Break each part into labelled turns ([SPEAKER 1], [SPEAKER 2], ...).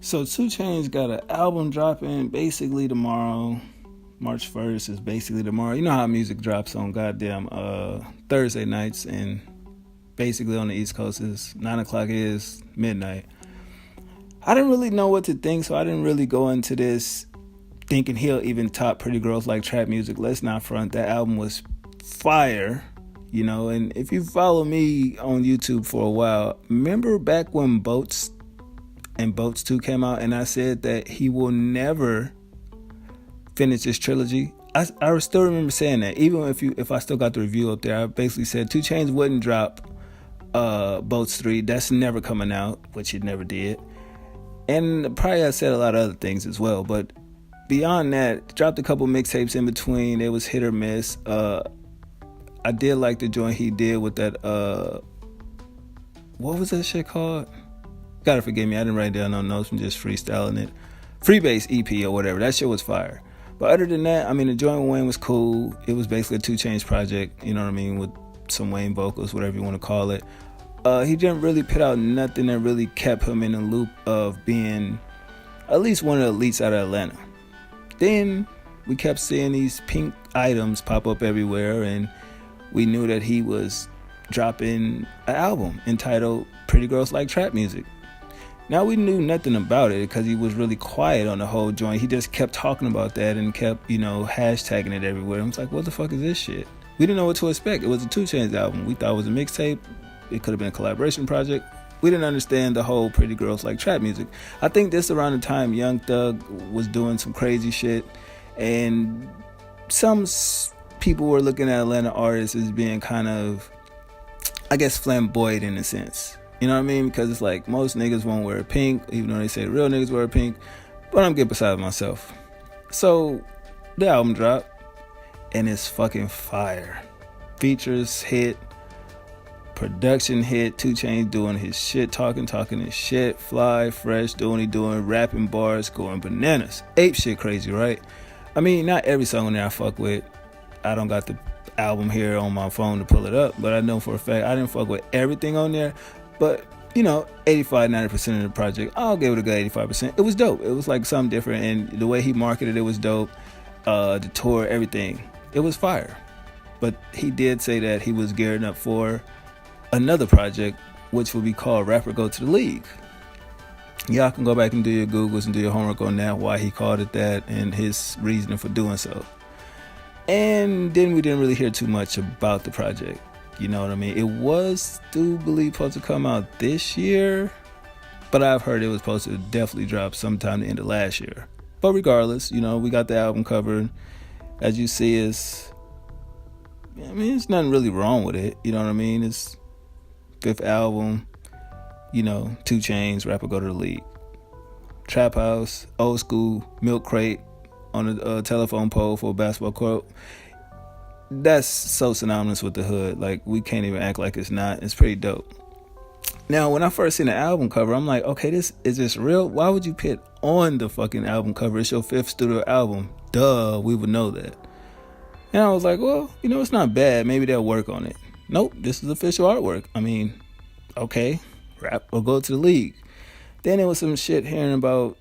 [SPEAKER 1] So 2Chainz got an album dropping basically tomorrow. March 1st is basically tomorrow. You know how music drops on goddamn Thursday nights, and basically on the East Coast is 9 o'clock is midnight. I didn't really know what to think, so I didn't really go into this thinking he'll even top Pretty Girls Like Trap Music. Let's not front. That album was fire, you know. And if you follow me on YouTube for a while, remember back when Boats and Boats 2 came out, and I said that he will never finish this trilogy. I still remember saying that. Even if I still got the review up there, I basically said 2Chainz wouldn't drop Boats 3. That's never coming out, which it never did. And probably I said a lot of other things as well. But beyond that, dropped a couple mixtapes in between. It was hit or miss. I did like the joint he did with that, what was that shit called? Gotta forgive me, I didn't write down no notes. I'm just freestyling it. Freebase EP or whatever. That shit was fire. But other than that, I mean, the joint with Wayne was cool. It was basically a 2Chainz project, you know what I mean, with some Wayne vocals, whatever you want to call it. He didn't really put out nothing that really kept him in the loop of being at least one of the elites out of Atlanta. Then we kept seeing these pink items pop up everywhere, and we knew that he was dropping an album entitled Pretty Girls Like Trap Music. Now, we knew nothing about it because he was really quiet on the whole joint. He just kept talking about that and kept, hashtagging it everywhere. I was like, what the fuck is this shit? We didn't know what to expect. It was a 2Chainz album. We thought it was a mixtape. It could have been a collaboration project. We didn't understand the whole Pretty Girls Like Trap Music. I think this around the time Young Thug was doing some crazy shit, and some people were looking at Atlanta artists as being kind of, I guess, flamboyant in a sense. You know what I mean? Because it's like most niggas won't wear pink, even though they say real niggas wear pink. But I'm getting beside myself. So the album dropped, and it's fucking fire. Features hit, production hit, 2Chainz doing his shit, talking his shit, fly, fresh, doing what he doing, rapping bars, going bananas. Ape shit crazy, right? I mean, not every song on there I fuck with. I don't got the album here on my phone to pull it up, but I know for a fact I didn't fuck with everything on there. But, 85-90% of the project, I'll give it a good 85%. It was dope. It was like something different, and the way he marketed it was dope. The tour, everything. It was fire. But he did say that he was gearing up for another project, which will be called Rapper Go to the League. Y'all can go back and do your Googles and do your homework on that, why he called it that, and his reasoning for doing so. And then we didn't really hear too much about the project. You know what I mean? It was, supposed to come out this year, but I've heard it was supposed to definitely drop sometime the end of last year. But regardless, we got the album covered. As you see, it's nothing really wrong with it. You know what I mean? It's 5th album, 2Chainz, Rapper Go to the League. Trap House, old school, milk crate on a telephone pole for a basketball court. That's so synonymous with the hood. Like, we can't even act like it's not. It's pretty dope. Now, when I first seen the album cover, I'm like, okay, is this real? Why would you put on the fucking album cover? It's your 5th studio album. Duh, we would know that. And I was like, well, it's not bad. Maybe they'll work on it. Nope, this is official artwork. I mean, okay, rap or go to the league. Then there was some shit hearing about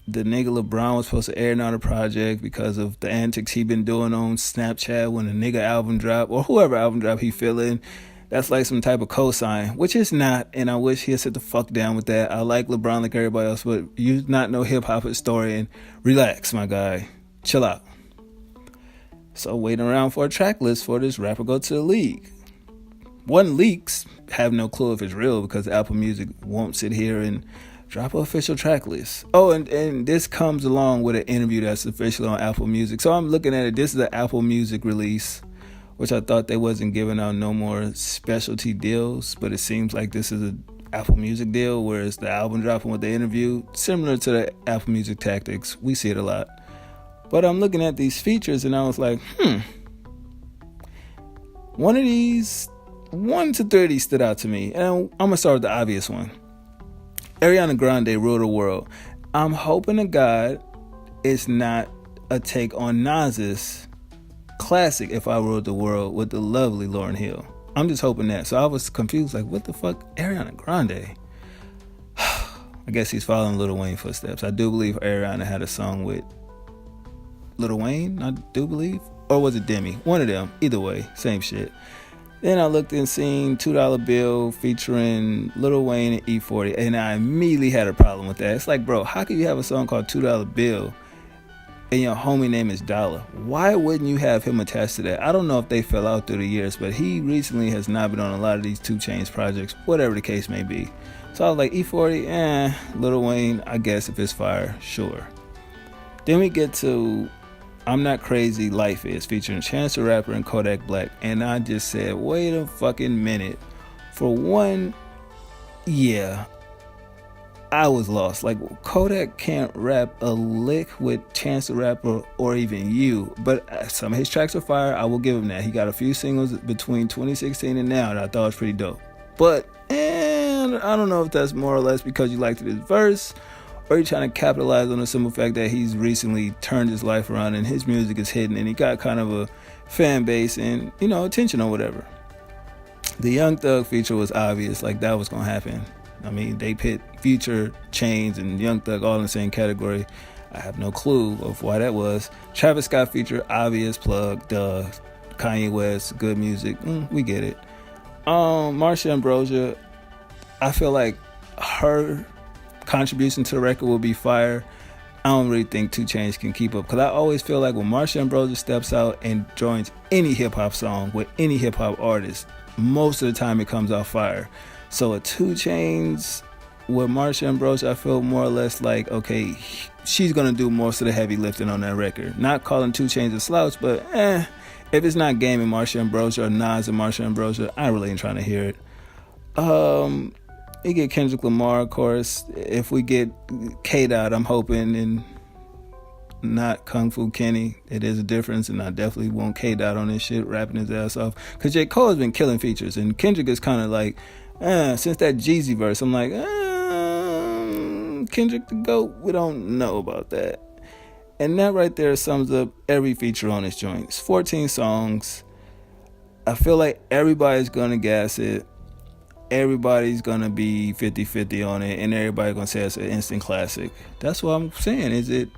[SPEAKER 1] the nigga Lebron was supposed to air out a project because of the antics he been doing on Snapchat when the nigga album drop, or whoever album drop he feeling. That's like some type of cosign, which is not, and I wish he'd sit the fuck down with that. I like LeBron like everybody else, but you not no hip-hop historian. Relax, my guy. Chill out. So waiting around for a track list for this Rapper Go to the League. One leaks, have no clue if it's real because Apple Music won't sit here and drop an official track list. Oh, and this comes along with an interview that's official on Apple Music. So I'm looking at it. This is an Apple Music release, which I thought they wasn't giving out no more specialty deals, but it seems like this is an Apple Music deal, whereas the album dropping with the interview, similar to the Apple Music tactics. We see it a lot. But I'm looking at these features and I was like, one of these, 1 to 3 of these stood out to me. And I'm going to start with the obvious one. Ariana Grande, Rule the World. I'm hoping to God it's not a take on Nas's classic If I Ruled the World with the lovely Lauryn Hill. I'm just hoping that. So I was confused, like, what the fuck? Ariana Grande? I guess he's following Lil Wayne footsteps. I do believe Ariana had a song with Lil Wayne, I do believe. Or was it Demi? One of them. Either way, same shit. Then I looked and seen $2 Bill featuring Lil Wayne and E40, and I immediately had a problem with that. It's like, bro, how can you have a song called $2 Bill and your homie name is Dollar? Why wouldn't you have him attached to that? I don't know if they fell out through the years, but he recently has not been on a lot of these 2Chainz projects, whatever the case may be. So I was like, E40, Lil Wayne, I guess if it's fire, sure. Then we get to I'm Not Crazy, Life Is, featuring Chance the Rapper and Kodak Black. And I just said, wait a fucking minute. For one, yeah, I was lost. Like, Kodak can't rap a lick with Chance the Rapper or even you. But some of his tracks are fire. I will give him that. He got a few singles between 2016 and now that I thought was pretty dope. But, I don't know if that's more or less because you liked his verse, or you're trying to capitalize on the simple fact that he's recently turned his life around and his music is hitting and he got kind of a fan base and, attention or whatever. The Young Thug feature was obvious, like that was going to happen. I mean, they put Future, Chainz, and Young Thug all in the same category. I have no clue of why that was. Travis Scott feature, obvious plug, duh. Kanye West, good music, we get it. Marsha Ambrosia, I feel like her contribution to the record will be fire. I don't really think 2Chainz can keep up, because I always feel like when Marsha Ambrosia steps out and joins any hip-hop song with any hip-hop artist, most of the time it comes out fire. So a 2Chainz with Marsha Ambrosia, I feel more or less like, okay, she's going to do most of the heavy lifting on that record. Not calling 2Chainz a slouch, but if it's not Game and Marsha Ambrosia or Nas and Marsha Ambrosia, I really ain't trying to hear it. You get Kendrick Lamar, of course. If we get K-Dot, I'm hoping, and not Kung Fu Kenny. It is a difference, and I definitely want K-Dot on this shit, rapping his ass off. Because J. Cole has been killing features, and Kendrick is kind of like, since that Jeezy verse, I'm like, Kendrick the GOAT? We don't know about that. And that right there sums up every feature on this joint. It's 14 songs. I feel like everybody's going to gas it. Everybody's gonna be 50-50 on it, and everybody's gonna say it's an instant classic. That's what I'm saying. Is it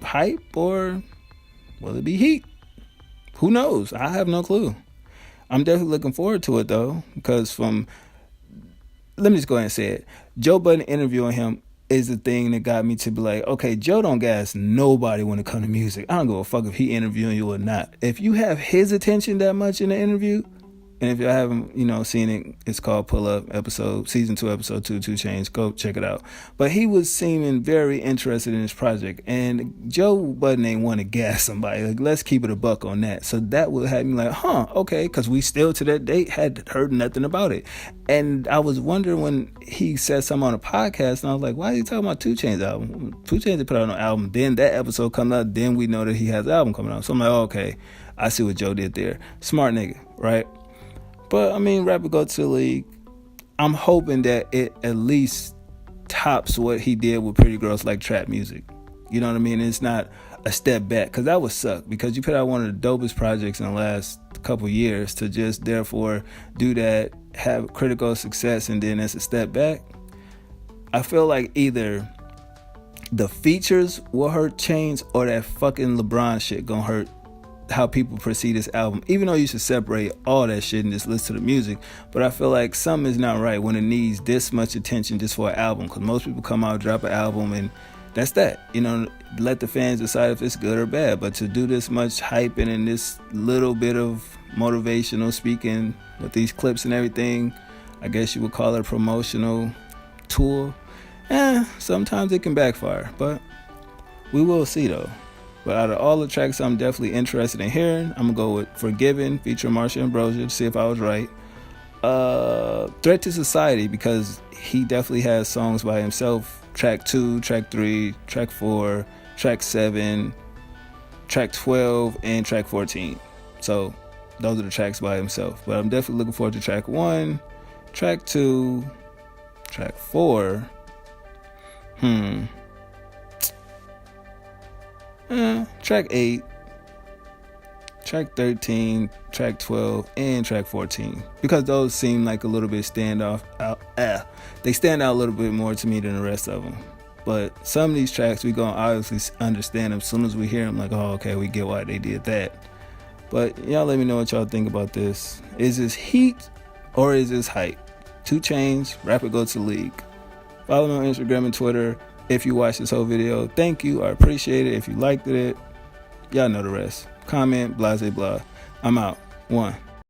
[SPEAKER 1] hype or will it be heat? Who knows? I have no clue. I'm definitely looking forward to it though, because let me just go ahead and say it. Joe Budden interviewing him is the thing that got me to be like, okay, Joe don't gas nobody when it comes to music. I don't give a fuck if he interviewing you or not. If you have his attention that much in the interview, and if y'all haven't, seen it, it's called Pull Up Season 2, Episode 2, 2Chainz. Go check it out. But he was seeming very interested in this project. And Joe Budden ain't want to gas somebody. Like, let's keep it a buck on that. So that would have me like, okay. Because we still to that date had heard nothing about it. And I was wondering when he said something on a podcast, and I was like, why are you talking about 2Chainz album? 2Chainz put out an album. Then that episode comes out. Then we know that he has an album coming out. So I'm like, okay, I see what Joe did there. Smart nigga, right? But, rapper go to the league. I'm hoping that it at least tops what he did with Pretty Girls Like Trap Music. You know what I mean? It's not a step back, because that would suck. Because you put out one of the dopest projects in the last couple years to just therefore do that, have critical success, and then it's a step back. I feel like either the features will hurt Chainz or that fucking LeBron shit gonna hurt how people perceive this album, even though you should separate all that shit and just listen to the music. But I feel like something is not right when it needs this much attention just for an album, because most people come out, drop an album, and that's that. Let the fans decide if it's good or bad. But to do this much hyping and this little bit of motivational speaking with these clips and everything, I guess you would call it a promotional tool. Sometimes it can backfire, but we will see though. But out of all the tracks I'm definitely interested in hearing, I'm going to go with Forgiven, featuring Marsha Ambrosia, to see if I was right. Threat to Society, because he definitely has songs by himself. Track 2, Track 3, Track 4, Track 7, Track 12, and Track 14. So those are the tracks by himself. But I'm definitely looking forward to Track 1, Track 2, Track 4. Track 8, Track 13, Track 12, and Track 14, because those seem like a little bit they stand out a little bit more to me than the rest of them. But some of these tracks, we gonna obviously understand them as soon as we hear them, like, oh, okay, we get why they did that. But y'all let me know what y'all think about this. Is this heat or is this hype? 2Chainz, rapper go to the league. Follow me on Instagram and Twitter if you watched this whole video. Thank you, I appreciate it. If you liked it, y'all know the rest. Comment, blase blah. I'm out. 1.